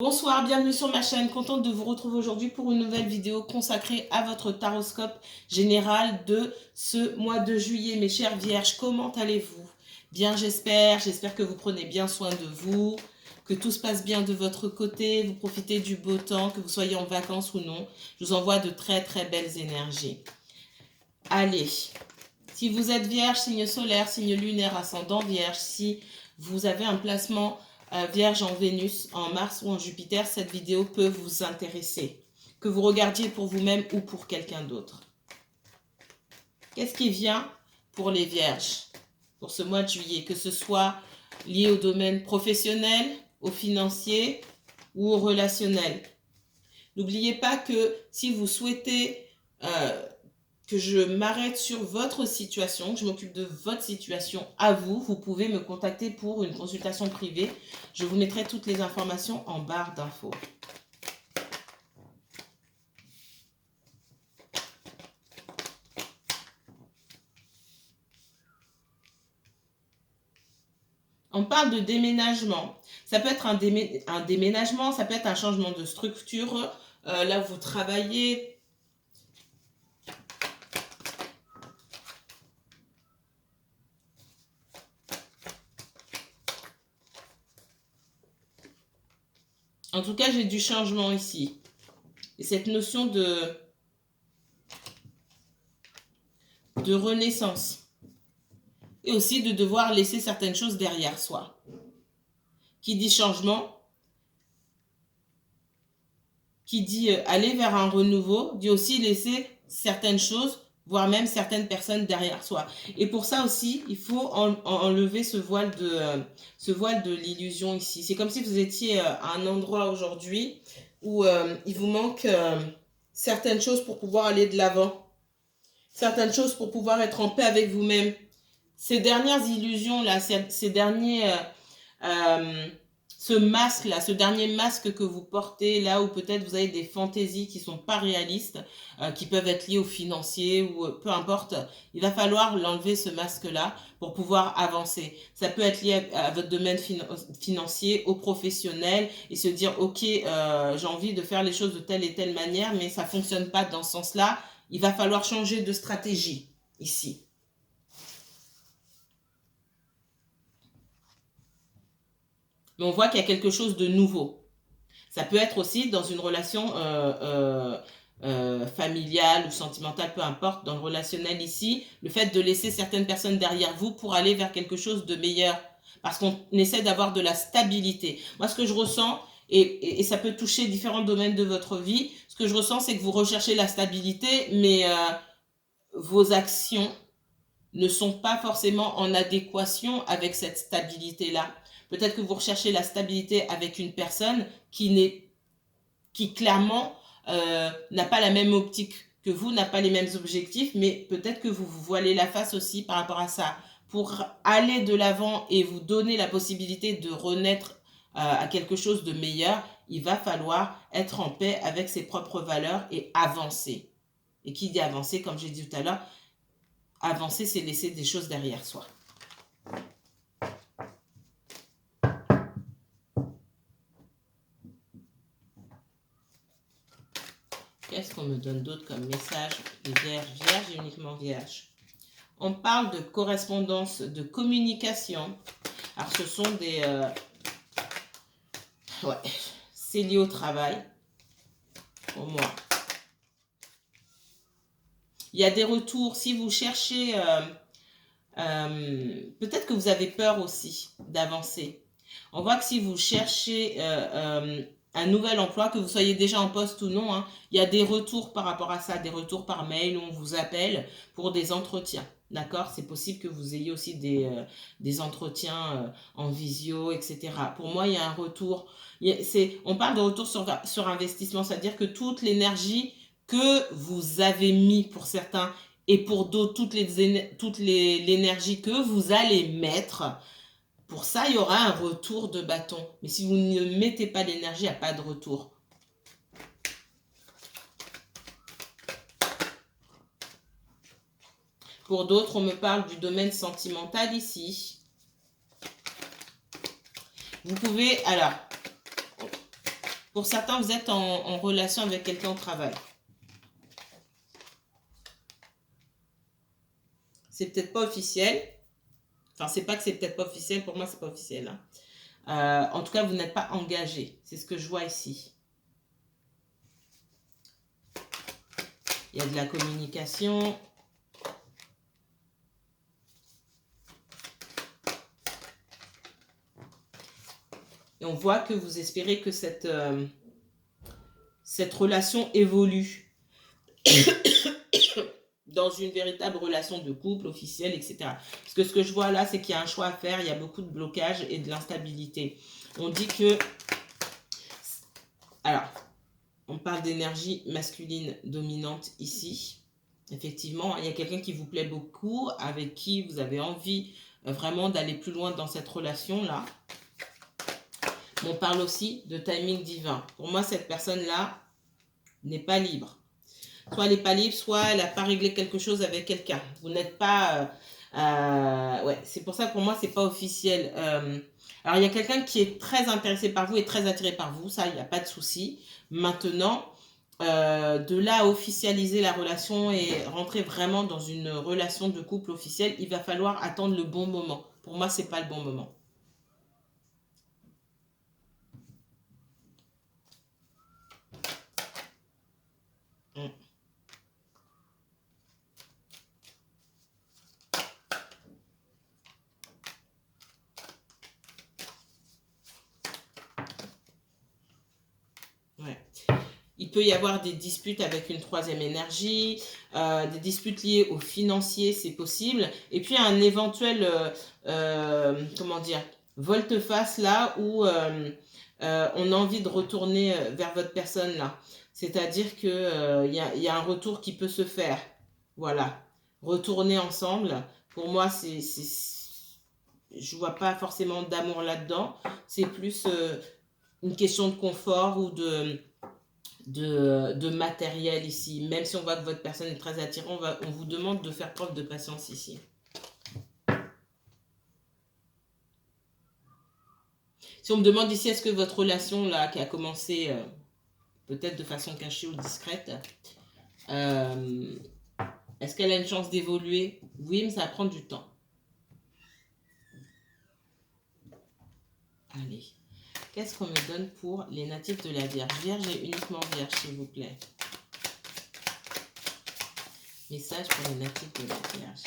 Bonsoir, bienvenue sur ma chaîne, contente de vous retrouver aujourd'hui pour une nouvelle vidéo consacrée à votre taroscope général de ce mois de juillet. Mes chères vierges, comment allez-vous? Bien, j'espère que vous prenez bien soin de vous, que tout se passe bien de votre côté, vous profitez du beau temps, que vous soyez en vacances ou non. Je vous envoie de très très belles énergies. Allez, si vous êtes vierge, signe solaire, signe lunaire, ascendant vierge, si vous avez un placement Vierge en Vénus, en Mars ou en Jupiter, cette vidéo peut vous intéresser. Que vous regardiez pour vous-même ou pour quelqu'un d'autre. Qu'est-ce qui vient pour les Vierges pour ce mois de juillet? Que ce soit lié au domaine professionnel, au financier ou au relationnel. N'oubliez pas que si vous souhaitez que je m'arrête sur votre situation, que je m'occupe de votre situation à vous, vous pouvez me contacter pour une consultation privée. Je vous mettrai toutes les informations en barre d'infos. On parle de déménagement. Ça peut être un déménagement, ça peut être un changement de structure. Là, vous travaillez. En tout cas, j'ai du changement ici. Et cette notion de renaissance. Et aussi de devoir laisser certaines choses derrière soi. Qui dit changement, qui dit aller vers un renouveau, dit aussi laisser certaines choses, voire même certaines personnes derrière soi. Et pour ça aussi, il faut enlever ce voile de l'illusion ici. C'est comme si vous étiez à un endroit aujourd'hui où il vous manque certaines choses pour pouvoir aller de l'avant. Certaines choses pour pouvoir être en paix avec vous-même. Ces dernières illusions-là, ces derniers... ce masque-là, ce dernier masque que vous portez, là où peut-être vous avez des fantaisies qui ne sont pas réalistes, qui peuvent être liées au financier ou peu importe, il va falloir l'enlever ce masque-là pour pouvoir avancer. Ça peut être lié à votre domaine financier, au professionnel et se dire ok, j'ai envie de faire les choses de telle et telle manière, mais ça ne fonctionne pas dans ce sens-là. Il va falloir changer de stratégie ici. Mais on voit qu'il y a quelque chose de nouveau. Ça peut être aussi dans une relation familiale ou sentimentale, peu importe, dans le relationnel ici, le fait de laisser certaines personnes derrière vous pour aller vers quelque chose de meilleur. Parce qu'on essaie d'avoir de la stabilité. Moi, ce que je ressens, et ça peut toucher différents domaines de votre vie, ce que je ressens, c'est que vous recherchez la stabilité, mais vos actions ne sont pas forcément en adéquation avec cette stabilité-là. Peut-être que vous recherchez la stabilité avec une personne qui clairement n'a pas la même optique que vous, n'a pas les mêmes objectifs, mais peut-être que vous vous voilez la face aussi par rapport à ça. Pour aller de l'avant et vous donner la possibilité de renaître à quelque chose de meilleur, il va falloir être en paix avec ses propres valeurs et avancer. Et qui dit avancer, comme j'ai dit tout à l'heure, avancer, c'est laisser des choses derrière soi. Qu'est-ce qu'on me donne d'autre comme message? Les vierges, vierges et uniquement vierges. On parle de correspondance, de communication. Alors, ce sont des... ouais, c'est lié au travail, pour moi. Il y a des retours. Si vous cherchez... peut-être que vous avez peur aussi d'avancer. On voit que si vous cherchez un nouvel emploi, que vous soyez déjà en poste ou non, hein, il y a des retours par rapport à ça, des retours par mail où on vous appelle pour des entretiens. D'accord? C'est possible que vous ayez aussi des entretiens en visio, etc. Pour moi, il y a un retour. On parle de retour sur investissement, c'est-à-dire que toute l'énergie que vous avez mis pour certains et pour d'autres, toute l'énergie que vous allez mettre, pour ça, il y aura un retour de bâton. Mais si vous ne mettez pas l'énergie, il n'y a pas de retour. Pour d'autres, on me parle du domaine sentimental ici. Vous pouvez, alors, Pour certains, vous êtes en relation avec quelqu'un au travail. C'est peut-être pas officiel. Enfin, c'est pas que c'est peut-être pas officiel. Pour moi, c'est pas officiel. Hein. En tout cas, vous n'êtes pas engagé. C'est ce que je vois ici. Il y a de la communication. Et on voit que vous espérez que cette relation évolue dans une véritable relation de couple officielle, etc. Parce que ce que je vois là, c'est qu'il y a un choix à faire, il y a beaucoup de blocages et de l'instabilité. On dit que... Alors, on parle d'énergie masculine dominante ici. Effectivement, il y a quelqu'un qui vous plaît beaucoup, avec qui vous avez envie vraiment d'aller plus loin dans cette relation-là. On parle aussi de timing divin. Pour moi, cette personne-là n'est pas libre. Soit elle n'est pas libre, soit elle n'a pas réglé quelque chose avec quelqu'un. Vous n'êtes pas... ouais, c'est pour ça que pour moi, c'est pas officiel. Alors, il y a quelqu'un qui est très intéressé par vous et très attiré par vous. Ça, il n'y a pas de souci. Maintenant, de là à officialiser la relation et rentrer vraiment dans une relation de couple officielle, il va falloir attendre le bon moment. Pour moi, c'est pas le bon moment. Ouais. Il peut y avoir des disputes avec une troisième énergie, des disputes liées au financier, c'est possible. Et puis un éventuel, comment dire, volte-face là où on a envie de retourner vers votre personne là. C'est-à-dire que y a un retour qui peut se faire. Voilà. Retourner ensemble. Pour moi, je vois pas forcément d'amour là-dedans. C'est plus une question de confort ou de matériel ici. Même si on voit que votre personne est très attirante, on vous demande de faire preuve de patience ici. Si on me demande ici, est-ce que votre relation là, qui a commencé peut-être de façon cachée ou discrète, est-ce qu'elle a une chance d'évoluer? Oui, mais ça va prendre du temps. Allez. Qu'est-ce qu'on me donne pour les natifs de la Vierge? Vierge et uniquement Vierge, s'il vous plaît. Message pour les natifs de la Vierge.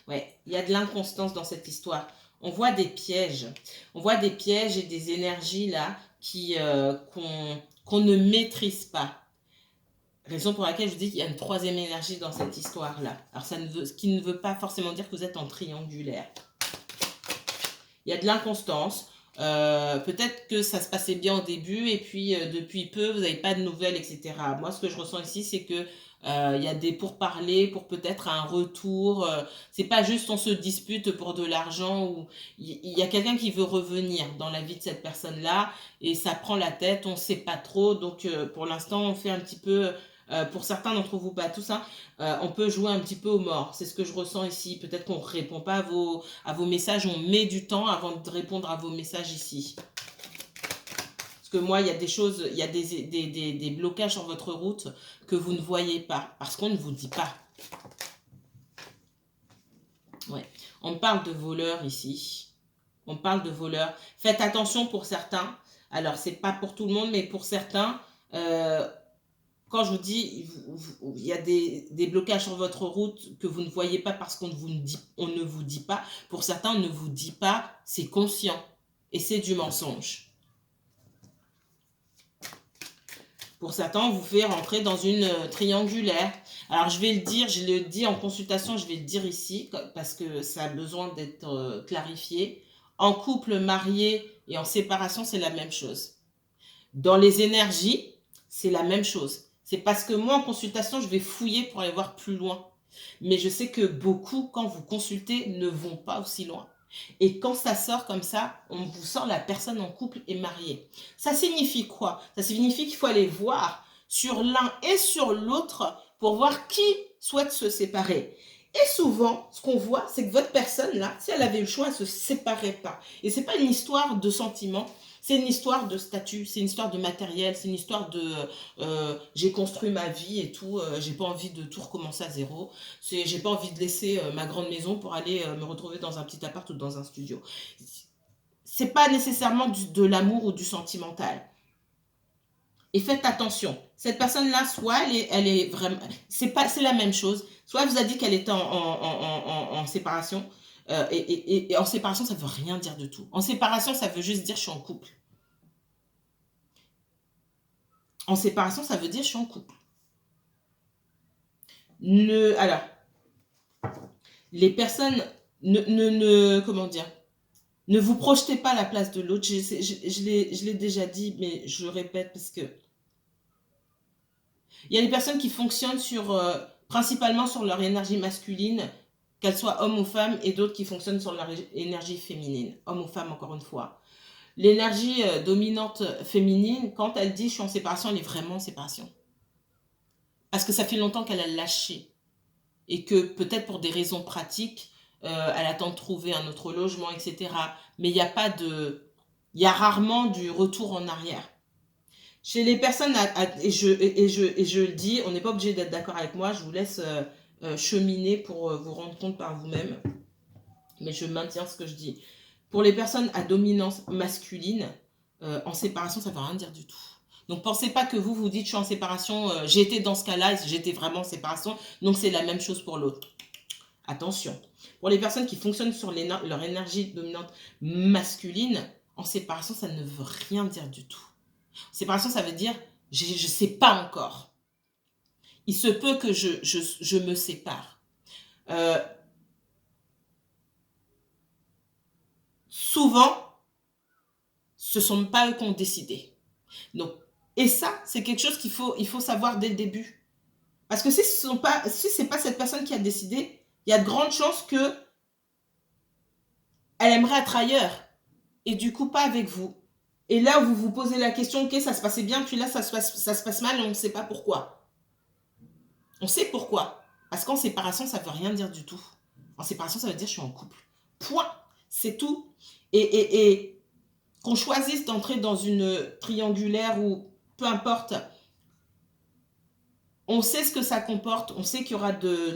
Ouais, il y a de l'inconstance dans cette histoire. On voit des pièges. On voit des pièges et des énergies là qu'on ne maîtrise pas. Raison pour laquelle je vous dis qu'il y a une troisième énergie dans cette histoire-là. Alors, ce qui ne veut pas forcément dire que vous êtes en triangulaire. Il y a de l'inconstance. Peut-être que ça se passait bien au début et puis depuis peu, vous n'avez pas de nouvelles, etc. Moi, ce que je ressens ici, c'est que il y a des pourparlers pour peut-être un retour. C'est pas juste on se dispute pour de l'argent ou il y a quelqu'un qui veut revenir dans la vie de cette personne-là et ça prend la tête, on sait pas trop. Donc pour l'instant, on fait un petit peu... pour certains d'entre vous, pas tous, hein, on peut jouer un petit peu aux morts. C'est ce que je ressens ici. Peut-être qu'on ne répond pas à vos messages. On met du temps avant de répondre à vos messages ici. Parce que moi, il y a des choses, il y a des blocages sur votre route que vous ne voyez pas. Parce qu'on ne vous dit pas. Ouais. On parle de voleurs ici. On parle de voleurs. Faites attention pour certains. Alors, c'est pas pour tout le monde, mais pour certains... quand je vous dis, il y a des blocages sur votre route que vous ne voyez pas parce qu'on ne vous dit pas. Pour certains, on ne vous dit pas, c'est conscient. Et c'est du mensonge. Pour certains, on vous fait rentrer dans une triangulaire. Alors, je vais le dire, je le dis en consultation, je vais le dire ici, parce que ça a besoin d'être clarifié. En couple, marié et en séparation, c'est la même chose. Dans les énergies, c'est la même chose. C'est parce que moi, en consultation, je vais fouiller pour aller voir plus loin. Mais je sais que beaucoup, quand vous consultez, ne vont pas aussi loin. Et quand ça sort comme ça, on vous sort la personne en couple et mariée. Ça signifie quoi? Ça signifie qu'il faut aller voir sur l'un et sur l'autre pour voir qui souhaite se séparer. Et souvent, ce qu'on voit, c'est que votre personne, là, si elle avait le choix, elle ne se séparait pas. Et ce n'est pas une histoire de sentiment. C'est une histoire de statut, c'est une histoire de matériel, c'est une histoire de j'ai construit ma vie et tout, j'ai pas envie de tout recommencer à zéro. J'ai pas envie de laisser ma grande maison pour aller me retrouver dans un petit appart ou dans un studio. C'est pas nécessairement de l'amour ou du sentimental. Et faites attention. Cette personne-là, soit elle est vraiment... C'est la même chose. Soit elle vous a dit qu'elle était en séparation. Et en séparation, ça veut rien dire du tout. En séparation, ça veut juste dire je suis en couple. En séparation, ça veut dire je suis en couple. Alors, les personnes comment dire, ne vous projetez pas à la place de l'autre. Je l'ai déjà dit, mais je le répète parce que il y a des personnes qui fonctionnent principalement sur leur énergie masculine, qu'elle soit homme ou femme, et d'autres qui fonctionnent sur leur énergie féminine, homme ou femme, encore une fois. L'énergie dominante féminine, quand elle dit je suis en séparation, elle est vraiment en séparation. Parce que ça fait longtemps qu'elle a lâché. Et que peut-être pour des raisons pratiques, elle attend de trouver un autre logement, etc. Mais il n'y a pas de... Il y a rarement du retour en arrière. Chez les personnes, et je le dis, on n'est pas obligé d'être d'accord avec moi, je vous laisse cheminer pour vous rendre compte par vous-même. Mais je maintiens ce que je dis. Pour les personnes à dominance masculine, en séparation, ça ne veut rien dire du tout. Donc, pensez pas que vous dites je suis en séparation, j'ai été dans ce cas-là, j'étais vraiment en séparation, donc c'est la même chose pour l'autre. Attention. Pour les personnes qui fonctionnent sur leur énergie dominante masculine, en séparation, ça ne veut rien dire du tout. Séparation, ça veut dire je ne sais pas encore. Il se peut que je me sépare. Souvent, ce ne sont pas eux qui ont décidé. Donc, et ça, c'est quelque chose qu'il faut savoir dès le début. Parce que si ce n'est pas cette personne qui a décidé, il y a de grandes chances qu'elle aimerait être ailleurs. Et du coup, pas avec vous. Et là, vous vous posez la question, ok, ça se passait bien, puis là, ça se passe mal, et on ne sait pas pourquoi. On sait pourquoi. Parce qu'en séparation, ça ne veut rien dire du tout. En séparation, ça veut dire je suis en couple. Point. C'est tout. Et qu'on choisisse d'entrer dans une triangulaire ou peu importe, on sait ce que ça comporte, on sait qu'il y aura de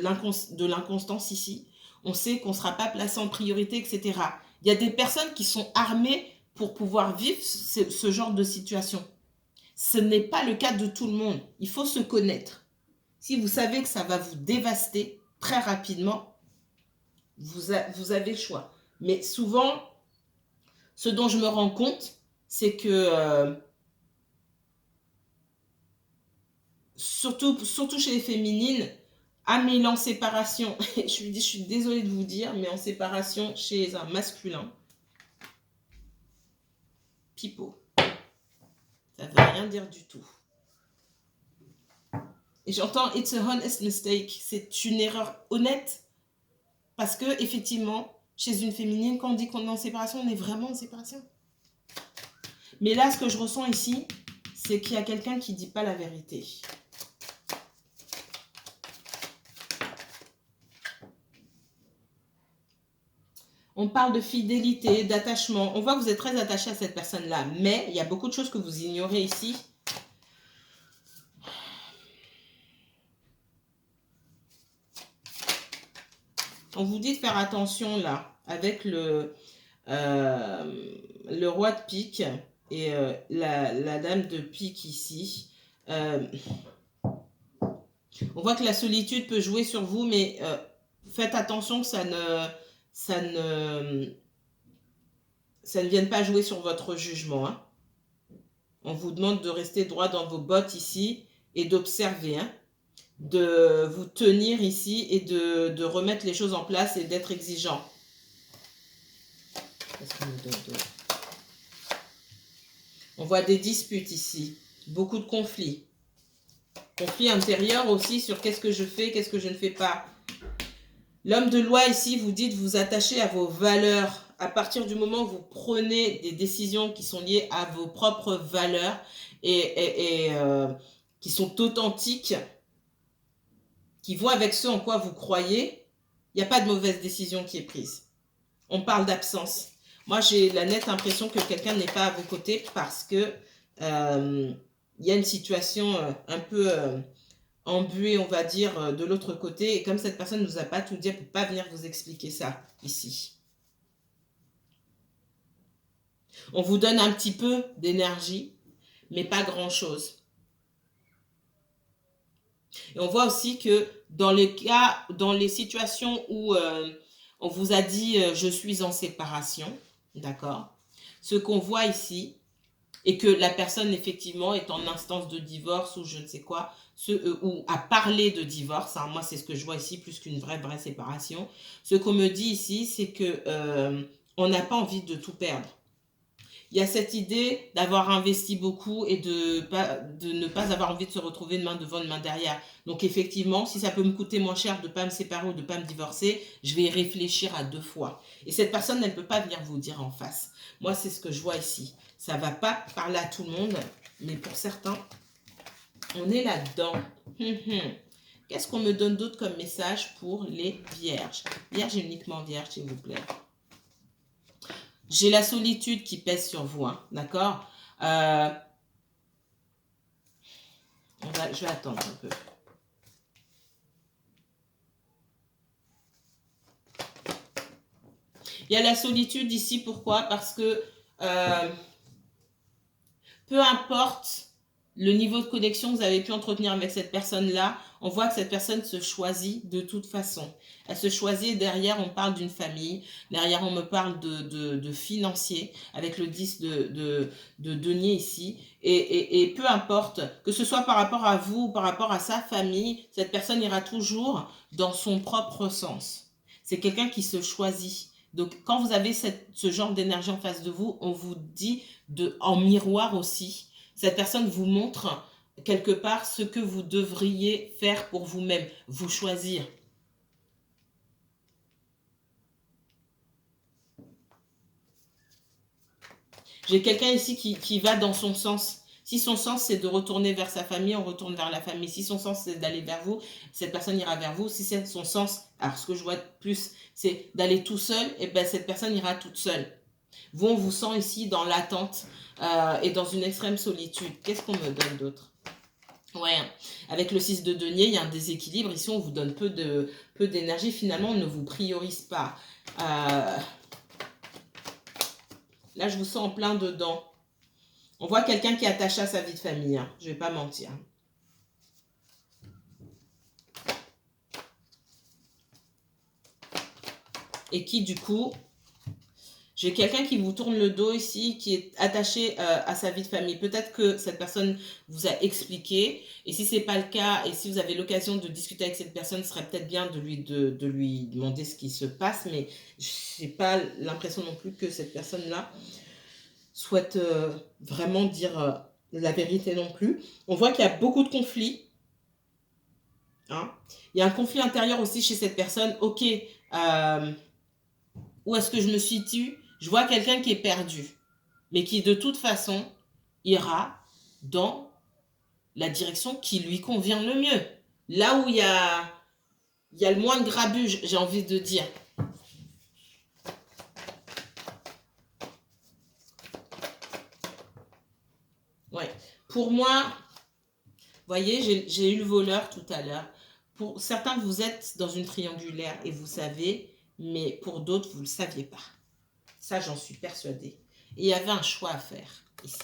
l'inconstance ici, on sait qu'on ne sera pas placé en priorité, etc. Il y a des personnes qui sont armées pour pouvoir vivre ce genre de situation. Ce n'est pas le cas de tout le monde. Il faut se connaître. Si vous savez que ça va vous dévaster très rapidement, vous avez le choix. Mais souvent, ce dont je me rends compte, c'est que surtout chez les féminines, mais en séparation, je suis désolée de vous dire, mais en séparation chez un masculin, pipeau, ça veut rien dire du tout. Et j'entends it's a honest mistake, c'est une erreur honnête, parce que effectivement, chez une féminine, quand on dit qu'on est en séparation, on est vraiment en séparation. Mais là, ce que je ressens ici, c'est qu'il y a quelqu'un qui ne dit pas la vérité. On parle de fidélité, d'attachement. On voit que vous êtes très attaché à cette personne-là. Mais il y a beaucoup de choses que vous ignorez ici. On vous dit de faire attention là, avec le roi de pique et la dame de pique ici. On voit que la solitude peut jouer sur vous, mais faites attention que ça ne vienne pas jouer sur votre jugement. Hein. On vous demande de rester droit dans vos bottes ici et d'observer, hein, de vous tenir ici et de remettre les choses en place et d'être exigeant. On voit des disputes ici, beaucoup de conflits. Conflits intérieurs aussi sur qu'est-ce que je fais, qu'est-ce que je ne fais pas. L'homme de loi ici vous dit de vous attacher à vos valeurs. À partir du moment où vous prenez des décisions qui sont liées à vos propres valeurs et qui sont authentiques, qui vont avec ce en quoi vous croyez, il n'y a pas de mauvaise décision qui est prise. On parle d'absence. Moi, j'ai la nette impression que quelqu'un n'est pas à vos côtés parce que il y a une situation un peu embuée, on va dire, de l'autre côté. Et comme cette personne ne nous a pas tout dit, elle ne peut pas venir vous expliquer ça ici. On vous donne un petit peu d'énergie, mais pas grand-chose. Et on voit aussi que dans les cas, dans les situations où on vous a dit je suis en séparation, d'accord? Ce qu'on voit ici, et que la personne effectivement est en instance de divorce ou je ne sais quoi, ou a parlé de divorce, hein, moi c'est ce que je vois ici plus qu'une vraie séparation. Ce qu'on me dit ici, c'est que on n'a pas envie de tout perdre. Il y a cette idée d'avoir investi beaucoup et de ne pas avoir envie de se retrouver une main devant, une main derrière. Donc effectivement, si ça peut me coûter moins cher de ne pas me séparer ou de ne pas me divorcer, je vais y réfléchir à 2 fois. Et cette personne, elle ne peut pas venir vous dire en face. Moi, c'est ce que je vois ici. Ça ne va pas parler à tout le monde, mais pour certains, on est là-dedans. Qu'est-ce qu'on me donne d'autre comme message pour les vierges? Vierge uniquement vierge, s'il vous plaît. J'ai la solitude qui pèse sur vous, hein, d'accord? Je vais attendre un peu. Il y a la solitude ici, pourquoi? Parce que peu importe le niveau de connexion que vous avez pu entretenir avec cette personne-là, on voit que cette personne se choisit de toute façon. Elle se choisit, derrière on parle d'une famille, derrière on me parle de financier, avec le 10 de denier ici, et peu importe, que ce soit par rapport à vous ou par rapport à sa famille, cette personne ira toujours dans son propre sens. C'est quelqu'un qui se choisit. Donc quand vous avez ce genre d'énergie en face de vous, on vous dit en miroir aussi, cette personne vous montre quelque part ce que vous devriez faire pour vous-même, vous choisir. J'ai quelqu'un ici qui va dans son sens. Si son sens c'est de retourner vers sa famille, on retourne vers la famille. Si son sens c'est d'aller vers vous, cette personne ira vers vous. Si c'est son sens, alors ce que je vois plus, c'est d'aller tout seul, et ben cette personne ira toute seule. Vous, on vous sent ici dans l'attente et dans une extrême solitude. Qu'est-ce qu'on me donne d'autre? Ouais, avec le 6 de denier, il y a un déséquilibre. Ici, on vous donne peu d'énergie. Finalement, on ne vous priorise pas. Là, je vous sens en plein dedans. On voit quelqu'un qui est attaché à sa vie de famille. Hein. Je ne vais pas mentir. Et qui, du coup... J'ai quelqu'un qui vous tourne le dos ici, qui est attaché à sa vie de famille. Peut-être que cette personne vous a expliqué. Et si ce n'est pas le cas, et si vous avez l'occasion de discuter avec cette personne, ce serait peut-être bien de lui demander ce qui se passe. Mais je n'ai pas l'impression non plus que cette personne-là souhaite vraiment dire la vérité non plus. On voit qu'il y a beaucoup de conflits. Hein. Il y a un conflit intérieur aussi chez cette personne. Ok, où est-ce que je me situe? Je vois quelqu'un qui est perdu, mais qui de toute façon ira dans la direction qui lui convient le mieux. Là où il y a le moins de grabuge, j'ai envie de dire. Ouais. Pour moi, vous voyez, j'ai eu le voleur tout à l'heure. Pour certains, vous êtes dans une triangulaire et vous savez, mais pour d'autres, vous ne le saviez pas. Ça, j'en suis persuadée. Et il y avait un choix à faire ici.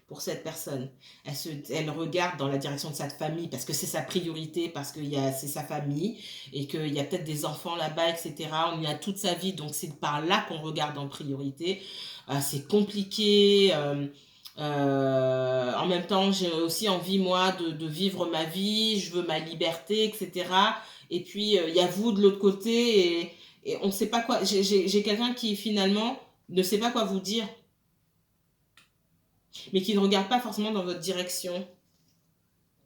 Pour cette personne, elle regarde dans la direction de sa famille parce que c'est sa priorité, parce que c'est sa famille et qu'il y a peut-être des enfants là-bas, etc. On y a toute sa vie, donc c'est par là qu'on regarde en priorité. C'est compliqué. En même temps, j'ai aussi envie, moi, de vivre ma vie. Je veux ma liberté, etc. Et puis, il y a vous de l'autre côté et on ne sait pas quoi. J'ai quelqu'un qui, finalement, ne sait pas quoi vous dire, mais qui ne regarde pas forcément dans votre direction.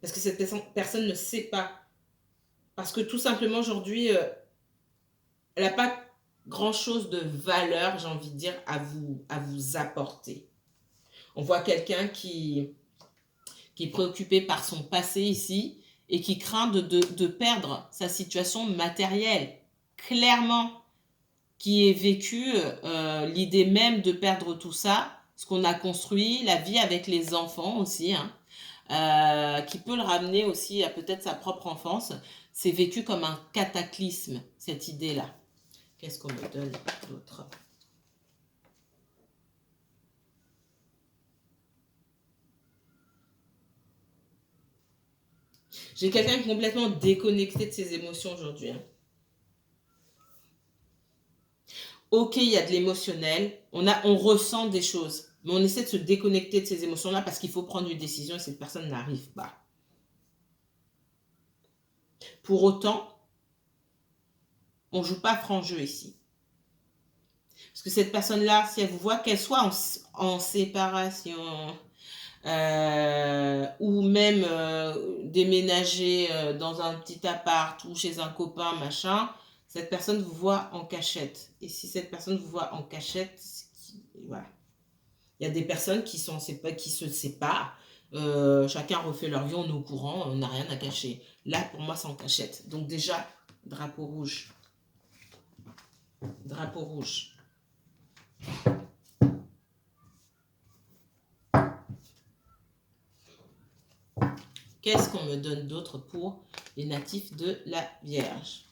Parce que cette personne ne sait pas. Parce que tout simplement, aujourd'hui, elle n'a pas grand-chose de valeur, j'ai envie de dire, à vous apporter. On voit quelqu'un qui est préoccupé par son passé ici et qui craint de perdre sa situation matérielle. Clairement. qui ait vécu l'idée même de perdre tout ça, ce qu'on a construit, la vie avec les enfants aussi, hein, qui peut le ramener aussi à peut-être sa propre enfance. C'est vécu comme un cataclysme, cette idée-là. Qu'est-ce qu'on me donne d'autre? J'ai quelqu'un qui est complètement déconnecté de ses émotions aujourd'hui, hein. Ok, il y a de l'émotionnel, on ressent des choses, mais on essaie de se déconnecter de ces émotions-là parce qu'il faut prendre une décision et cette personne n'arrive pas. Pour autant, on ne joue pas franc jeu ici. Parce que cette personne-là, si elle vous voit, qu'elle soit en séparation ou même déménager dans un petit appart ou chez un copain, machin, cette personne vous voit en cachette. Et si cette personne vous voit en cachette, voilà. Il y a des personnes qui se séparent. Chacun refait leur vie, on est au courant, on n'a rien à cacher. Là, pour moi, c'est en cachette. Donc déjà, drapeau rouge. Drapeau rouge. Qu'est-ce qu'on me donne d'autre pour les natifs de la Vierge?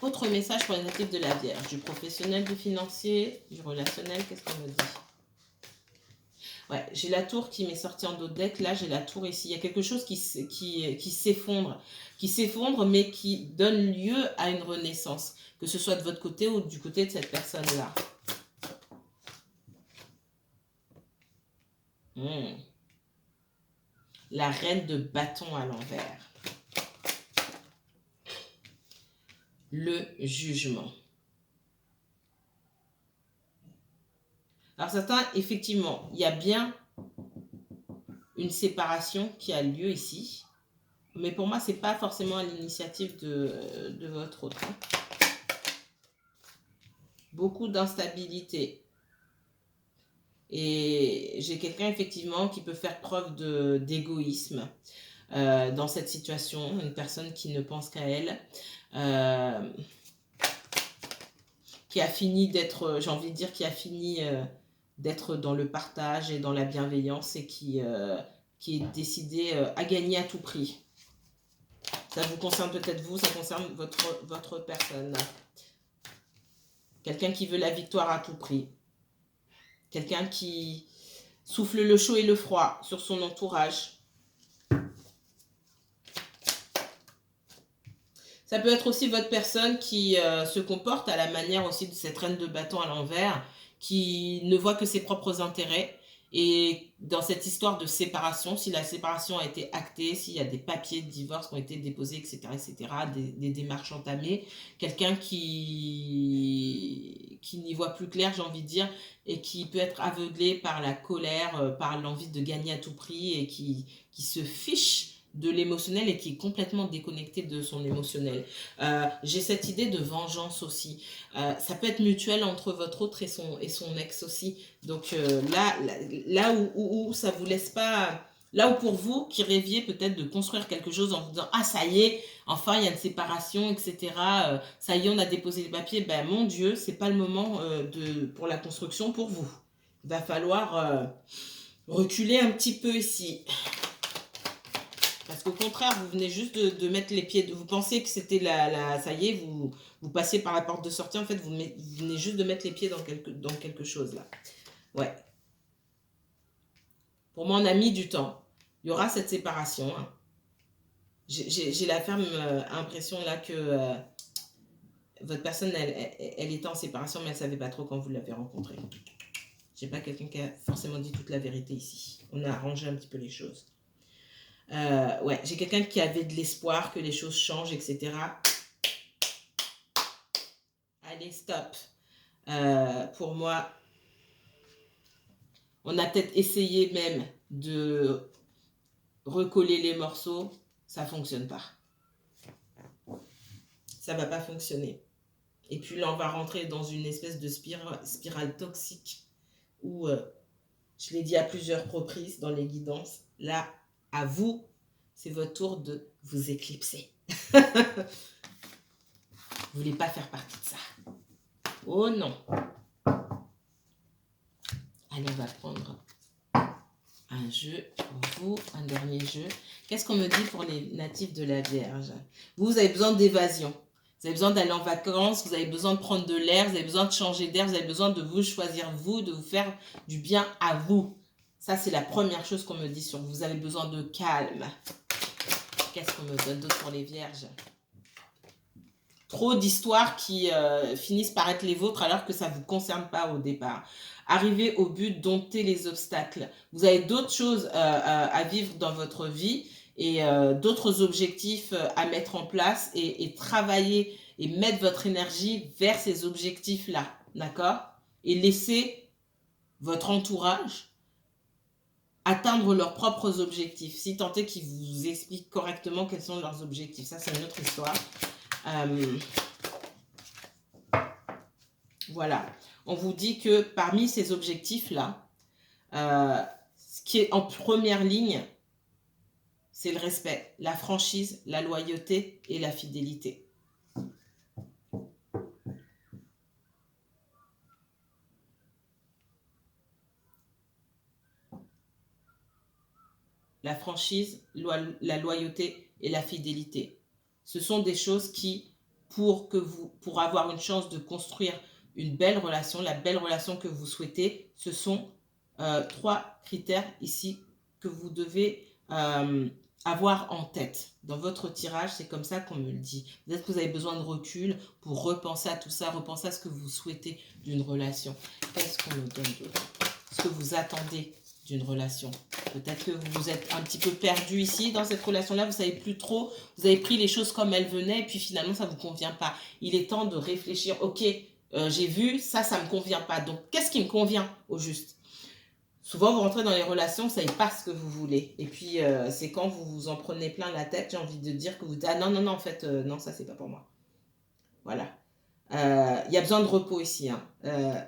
Autre message pour les natifs de la Vierge, du professionnel, du financier, du relationnel, qu'est-ce qu'on me dit? Ouais, j'ai la tour qui m'est sortie en dos de deck, là j'ai la tour ici. Il y a quelque chose qui s'effondre, mais qui donne lieu à une renaissance, que ce soit de votre côté ou du côté de cette personne-là. La reine de bâton à l'envers. Le jugement. Alors certains, effectivement, il y a bien une séparation qui a lieu ici. Mais pour moi, ce n'est pas forcément à l'initiative de votre autre. Hein. Beaucoup d'instabilité. Et j'ai quelqu'un, effectivement, qui peut faire preuve d'égoïsme dans cette situation. Une personne qui ne pense qu'à elle. Qui a fini d'être, j'ai envie de dire, qui a fini d'être dans le partage et dans la bienveillance et qui est décidé à gagner à tout prix. Ça vous concerne peut-être vous, ça concerne votre personne. Quelqu'un qui veut la victoire à tout prix. Quelqu'un qui souffle le chaud et le froid sur son entourage. Ça peut être aussi votre personne qui se comporte à la manière aussi de cette reine de bâton à l'envers, qui ne voit que ses propres intérêts. Et dans cette histoire de séparation, si la séparation a été actée, s'il y a des papiers de divorce qui ont été déposés, etc., des démarches entamées, quelqu'un qui n'y voit plus clair, j'ai envie de dire, et qui peut être aveuglé par la colère, par l'envie de gagner à tout prix, et qui se fiche de l'émotionnel et qui est complètement déconnecté de son émotionnel. J'ai cette idée de vengeance aussi. Ça peut être mutuel entre votre autre et son ex aussi. Donc là où ça vous laisse pas... Là où pour vous, qui rêviez peut-être de construire quelque chose en vous disant « Ah, ça y est, enfin, il y a une séparation, etc. Ça y est, on a déposé les papiers. » Ben, mon Dieu, c'est pas le moment pour la construction pour vous. Il va falloir reculer un petit peu ici. Parce qu'au contraire, vous venez juste de mettre les pieds... Vous pensez que c'était ça y est, vous passez par la porte de sortie. En fait, vous venez juste de mettre les pieds dans quelque chose, là. Ouais. Pour moi, on a mis du temps. Il y aura cette séparation. Hein. J'ai la ferme impression, là, que votre personne, elle était en séparation, mais elle ne savait pas trop quand vous l'avez rencontrée. Je n'ai pas quelqu'un qui a forcément dit toute la vérité ici. On a arrangé un petit peu les choses. Ouais, j'ai quelqu'un qui avait de l'espoir que les choses changent, etc. Allez, stop. Pour moi, on a peut-être essayé même de recoller les morceaux. Ça ne fonctionne pas. Ça ne va pas fonctionner. Et puis là, on va rentrer dans une espèce de spirale toxique où, je l'ai dit à plusieurs reprises dans les guidances, là, à vous, c'est votre tour de vous éclipser. Vous voulez pas faire partie de ça. Oh non. Allez, on va prendre un jeu pour vous, un dernier jeu. Qu'est-ce qu'on me dit pour les natifs de la Vierge? Vous avez besoin d'évasion. Vous avez besoin d'aller en vacances, vous avez besoin de prendre de l'air, vous avez besoin de changer d'air, vous avez besoin de vous choisir, vous, de vous faire du bien à vous. Ça, c'est la première chose qu'on me dit sur vous. Vous avez besoin de calme. Qu'est-ce qu'on me donne d'autre pour les Vierges? Trop d'histoires qui finissent par être les vôtres alors que ça ne vous concerne pas au départ. Arriver au but, dompter les obstacles. Vous avez d'autres choses à vivre dans votre vie et d'autres objectifs à mettre en place et travailler et mettre votre énergie vers ces objectifs-là. D'accord? Et laisser votre entourage atteindre leurs propres objectifs. Si tant est qu'ils vous expliquent correctement quels sont leurs objectifs. Ça, c'est une autre histoire. Voilà, on vous dit que parmi ces objectifs-là, ce qui est en première ligne, c'est le respect, la franchise, la loyauté et la fidélité. La franchise, la loyauté et la fidélité. Ce sont des choses qui, pour avoir une chance de construire une belle relation, la belle relation que vous souhaitez, ce sont 3 critères ici que vous devez avoir en tête. Dans votre tirage, c'est comme ça qu'on me le dit. Peut-être que vous avez besoin de recul pour repenser à tout ça, repenser à ce que vous souhaitez d'une relation. Qu'est-ce qu'on me donne d'autre? Ce que vous attendez d'une relation. Peut-être que vous êtes un petit peu perdu ici dans cette relation-là, vous ne savez plus trop, vous avez pris les choses comme elles venaient et puis finalement ça ne vous convient pas. Il est temps de réfléchir, ok, j'ai vu, ça ne me convient pas. Donc qu'est-ce qui me convient au juste? Souvent vous rentrez dans les relations, vous ne savez pas ce que vous voulez. Et puis c'est quand vous vous en prenez plein la tête, j'ai envie de dire que vous dites, ah non, non, non, en fait, non, ça c'est pas pour moi. Voilà. Il y a besoin de repos ici. Hein.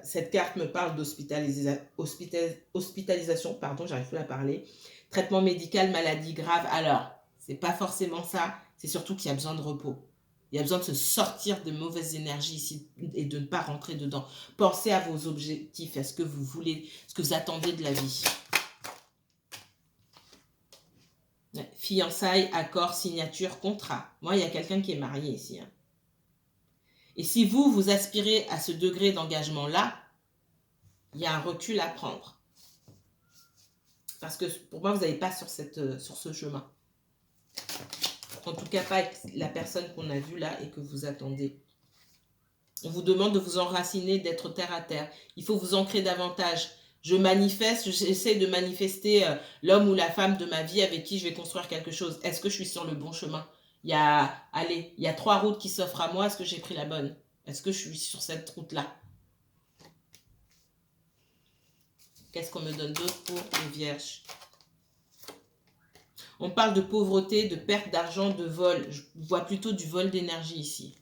Cette carte me parle d'hospitalisation, pardon, j'arrive plus à parler. Traitement médical, maladie grave. Alors, c'est pas forcément ça, c'est surtout qu'il y a besoin de repos. Il y a besoin de se sortir de mauvaises énergies ici et de ne pas rentrer dedans. Pensez à vos objectifs, à ce que vous voulez, ce que vous attendez de la vie. Fiançailles, accord, signature, contrat. Moi, il y a quelqu'un qui est marié ici. Hein. Et si vous, vous aspirez à ce degré d'engagement-là, il y a un recul à prendre. Parce que pour moi, vous n'allez pas sur ce chemin. En tout cas, pas avec la personne qu'on a vue là et que vous attendez. On vous demande de vous enraciner, d'être terre à terre. Il faut vous ancrer davantage. Je manifeste, j'essaie de manifester l'homme ou la femme de ma vie avec qui je vais construire quelque chose. Est-ce que je suis sur le bon chemin? Il y a 3 routes qui s'offrent à moi. Est-ce que j'ai pris la bonne? Est-ce que je suis sur cette route-là? Qu'est-ce qu'on me donne d'autre pour les vierges? On parle de pauvreté, de perte d'argent, de vol. Je vois plutôt du vol d'énergie ici.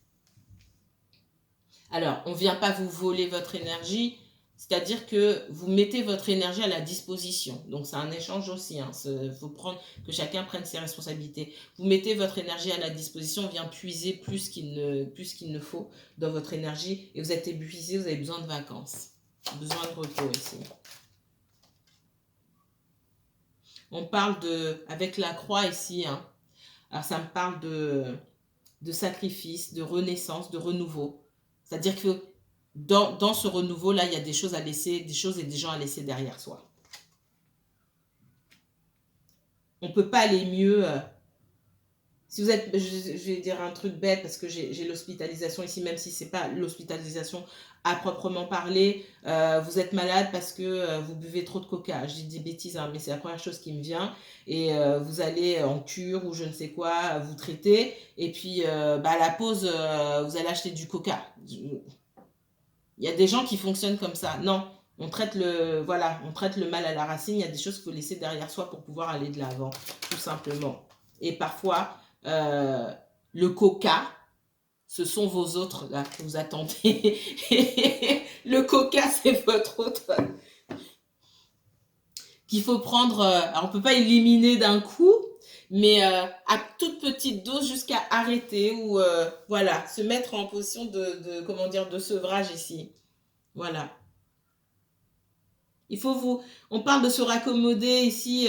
Alors, on ne vient pas vous voler votre énergie, c'est-à-dire que vous mettez votre énergie à la disposition. Donc, c'est un échange aussi. Il faut que chacun prenne ses responsabilités. Vous mettez votre énergie à la disposition, on vient puiser plus qu'il ne faut dans votre énergie. Et vous êtes épuisé, vous avez besoin de vacances. Besoin de repos ici. On parle avec la croix ici. Hein. Alors, ça me parle de sacrifice, de renaissance, de renouveau. C'est-à-dire que dans ce renouveau-là, il y a des choses à laisser, des choses et des gens à laisser derrière soi. On ne peut pas aller mieux. Si vous êtes, je vais dire un truc bête parce que j'ai l'hospitalisation ici, même si ce n'est pas l'hospitalisation à proprement parler. Vous êtes malade parce que vous buvez trop de coca. Je dis des bêtises, hein, mais c'est la première chose qui me vient. Et vous allez en cure ou je ne sais quoi, vous traitez. Et puis, à la pause, vous allez acheter du coca. Il y a des gens qui fonctionnent comme ça. Non, on traite le mal à la racine. Il y a des choses qu'il faut laisser derrière soi pour pouvoir aller de l'avant, tout simplement. Et parfois, le coca, ce sont vos autres là que vous attendez. Le coca, c'est votre autre qu'il faut prendre. Alors, on ne peut pas éliminer d'un coup, mais à toute petite dose jusqu'à arrêter ou voilà, se mettre en position comment dire, de sevrage ici. Voilà. Il faut on parle de se raccommoder ici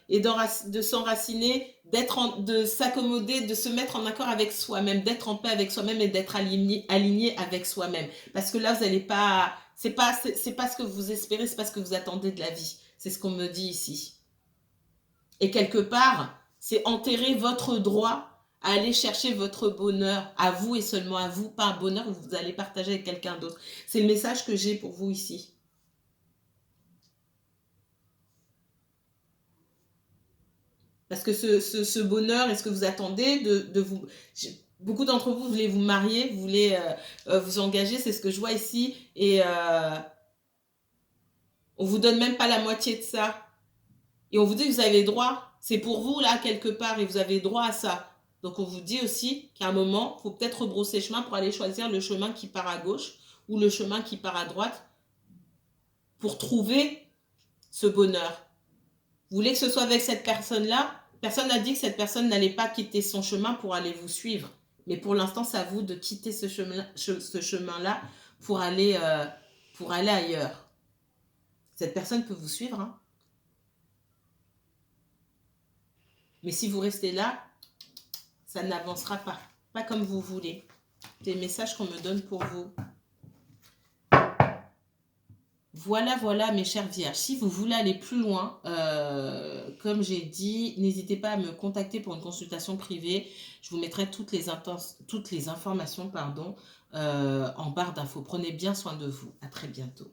et de s'enraciner, de s'accommoder, de se mettre en accord avec soi-même, d'être en paix avec soi-même et d'être aligné avec soi-même. Parce que là, vous n'allez pas, c'est pas ce que vous espérez, c'est pas ce que vous attendez de la vie. C'est ce qu'on me dit ici. Et quelque part, c'est enterrer votre droit à aller chercher votre bonheur à vous et seulement à vous, pas un bonheur que vous allez partager avec quelqu'un d'autre. C'est le message que j'ai pour vous ici. Parce que ce bonheur, est-ce que vous attendez de vous... Beaucoup d'entre vous voulez vous marier, vous voulez vous engager, c'est ce que je vois ici. Et on vous donne même pas la moitié de ça. Et on vous dit que vous avez droit. C'est pour vous, là, quelque part, et vous avez droit à ça. Donc, on vous dit aussi qu'à un moment, il faut peut-être rebrousser chemin pour aller choisir le chemin qui part à gauche ou le chemin qui part à droite pour trouver ce bonheur. Vous voulez que ce soit avec cette personne-là? Personne n'a dit que cette personne n'allait pas quitter son chemin pour aller vous suivre. Mais pour l'instant, c'est à vous de quitter ce chemin-là pour aller ailleurs. Cette personne peut vous suivre, hein. Mais si vous restez là, ça n'avancera pas. Pas comme vous voulez. C'est le message qu'on me donne pour vous. Voilà, voilà, mes chers vierges. Si vous voulez aller plus loin, comme j'ai dit, n'hésitez pas à me contacter pour une consultation privée. Je vous mettrai toutes les informations en barre d'infos. Prenez bien soin de vous. À très bientôt.